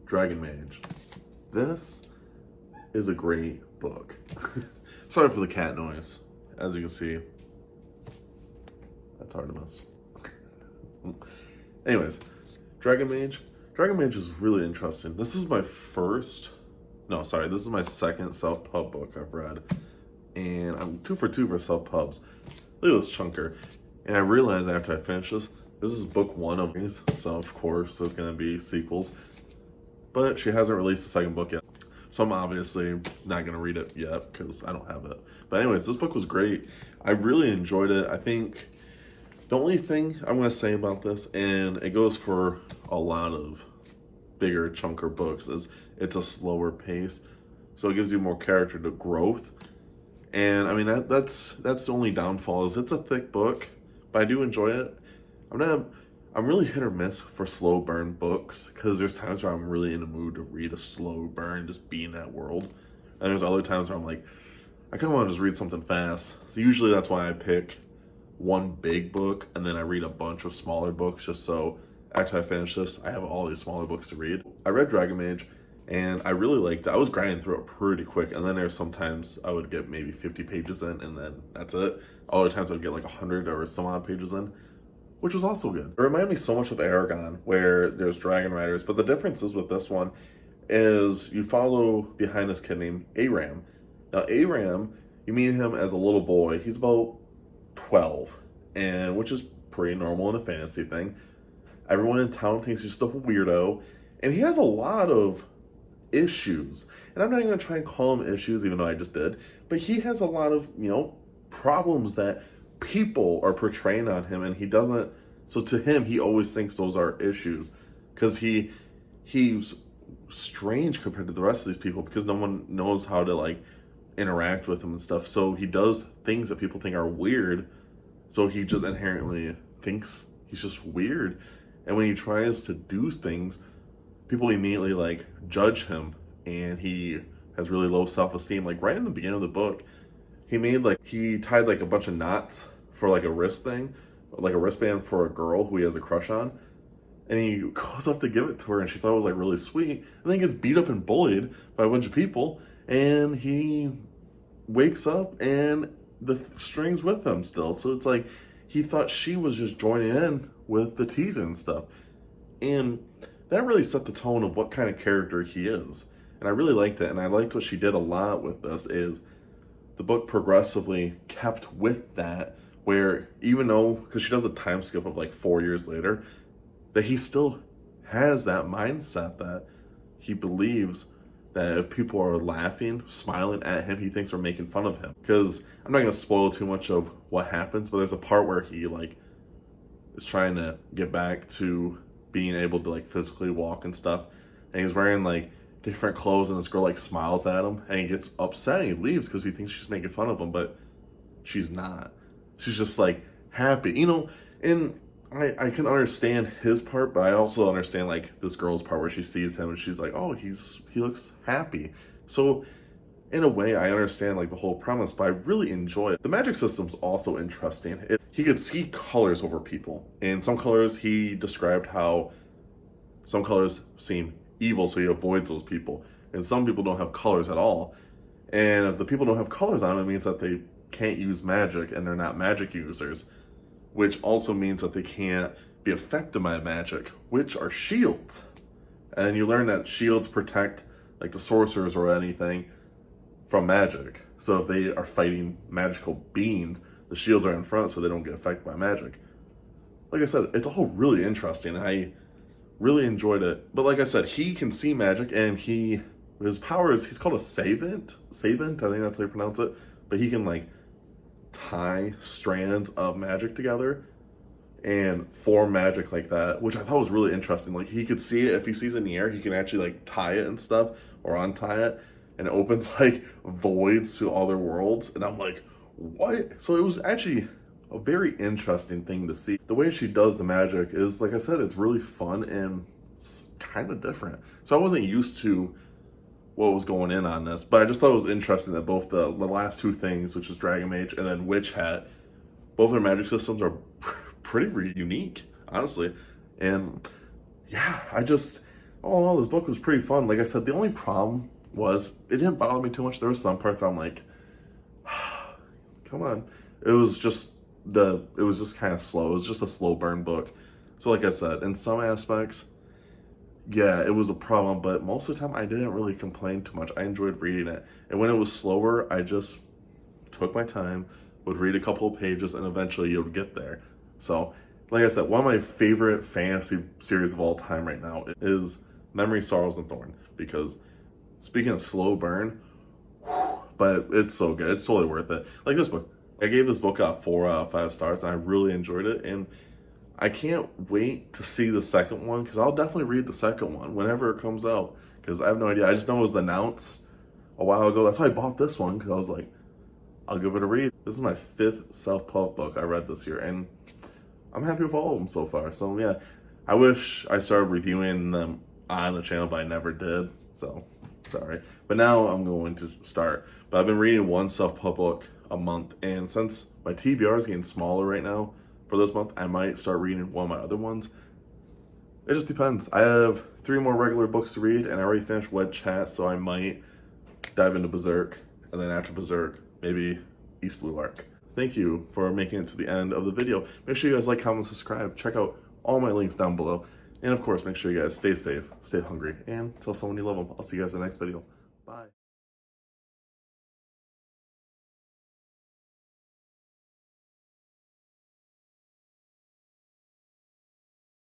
Dragon Mage. This is a great book. Sorry for the cat noise. As you can see, that's Artemis. Anyways, Dragon Mage. Dragon Mage is really interesting. This is my this is my second self-pub book I've read. And I'm 2 for 2 for self-pubs. Look at this chunker. And I realized after I finished this is book 1 of these. So of course there's gonna be sequels. But she hasn't released the second book yet. So I'm obviously not gonna read it yet because I don't have it. But anyways, this book was great. I really enjoyed it. I think the only thing I'm gonna say about this, and it goes for a lot of bigger chunker books, is it's a slower pace. So it gives you more character to growth. And I mean, that's the only downfall, is it's a thick book, but I do enjoy it. I'm really hit or miss for slow burn books, because there's times where I'm really in the mood to read a slow burn, just be in that world. And there's other times where I'm like, I kind of want to just read something fast. Usually that's why I pick one big book, and then I read a bunch of smaller books, just so after I finish this, I have all these smaller books to read. I read Dragon Mage, and I really liked it. I was grinding through it pretty quick, and then there's sometimes I would get maybe 50 pages in, and then that's it. Other times I would get like 100 or some odd pages in, which was also good. It reminded me so much of Aragon, where there's dragon riders, but the difference is with this one is you follow behind this kid named Aram. Now Aram, you meet him as a little boy. He's about 12, and which is pretty normal in a fantasy thing. Everyone in town thinks he's just a weirdo, and he has a lot of issues. And I'm not even gonna try and call them issues, even though I just did, but he has a lot of, problems that people are portraying on him, and he doesn't. So to him, he always thinks those are issues, because he's strange compared to the rest of these people, because no one knows how to like interact with him and stuff. So he does things that people think are weird, so he just inherently thinks he's just weird. And when he tries to do things, people immediately like judge him, and he has really low self-esteem. Like right in the beginning of the book, he tied like a bunch of knots for like a wrist thing, like a wristband for a girl who he has a crush on. And he goes up to give it to her, and she thought it was like really sweet, and then gets beat up and bullied by a bunch of people, and he wakes up and the string's with him still. So it's like he thought she was just joining in with the teasing and stuff. And that really set the tone of what kind of character he is. And I really liked it. And I liked what she did a lot with this, is the book progressively kept with that, where even though, because she does a time skip of like 4 years later, that he still has that mindset that he believes that if people are laughing, smiling at him, he thinks they're making fun of him. Because I'm not going to spoil too much of what happens, but there's a part where he like is trying to get back to being able to like physically walk and stuff, and he's wearing like different clothes, and this girl like smiles at him, and he gets upset and he leaves because he thinks she's making fun of him, but she's not. She's just like happy, and I can understand his part, but I also understand like this girl's part where she sees him and she's like, oh, he looks happy. So in a way, I understand like the whole premise, but I really enjoy it. The magic system's also interesting. He could see colors over people, and some colors he described how some colors seem evil, so he avoids those people, and some people don't have colors at all. And if the people don't have colors on them, it means that they can't use magic, and they're not magic users, which also means that they can't be affected by magic, which are shields. And you learn that shields protect like the sorcerers or anything from magic. So if they are fighting magical beings, the shields are in front so they don't get affected by magic. Like I said, it's all really interesting. I really enjoyed it. But like I said, he can see magic, and his power is, he's called a savant. Savant, I think that's how you pronounce it. But he can like tie strands of magic together and form magic like that, which I thought was really interesting. Like he could see it, if he sees it in the air, he can actually like tie it and stuff, or untie it, and it opens like voids to other worlds. And I'm like, what? So it was actually a very interesting thing to see. The way she does the magic is, like I said, it's really fun and it's kind of different. So I wasn't used to what was going in on this, but I just thought it was interesting that both the last two things, which is Dragon Mage and then Witch Hat, both their magic systems are pretty unique, honestly. And yeah, all in all, this book was pretty fun. Like I said, the only problem was it didn't bother me too much. There were some parts where I'm like, come on. It was just kind of slow. It was just a slow burn book. So like I said, in some aspects, yeah, it was a problem, but most of the time I didn't really complain too much. I enjoyed reading it. And when it was slower, I just took my time, would read a couple of pages, and eventually you would get there. So, like I said, one of my favorite fantasy series of all time right now is Memory, Sorrows, and Thorn. Because speaking of slow burn, but it's so good. It's totally worth it. Like this book. I gave this book 4 out of 5 stars, and I really enjoyed it. And I can't wait to see the second one, because I'll definitely read the second one whenever it comes out, because I have no idea. I just know it was announced a while ago. That's why I bought this one, because I was like, I'll give it a read. This is my 5th self-pub book I read this year, and I'm happy with all of them so far. So yeah, I wish I started reviewing them on the channel, but I never did, so sorry. But now I'm going to start. But I've been reading one self-pub book a month, and since my TBR is getting smaller right now, for this month, I might start reading one of my other ones. It just depends. I have 3 more regular books to read, and I already finished Wed Chat, so I might dive into Berserk, and then after Berserk, maybe East Blue Arc. Thank you for making it to the end of the video. Make sure you guys like, comment, subscribe. Check out all my links down below. And of course, make sure you guys stay safe, stay hungry, and tell someone you love them. I'll see you guys in the next video. Bye.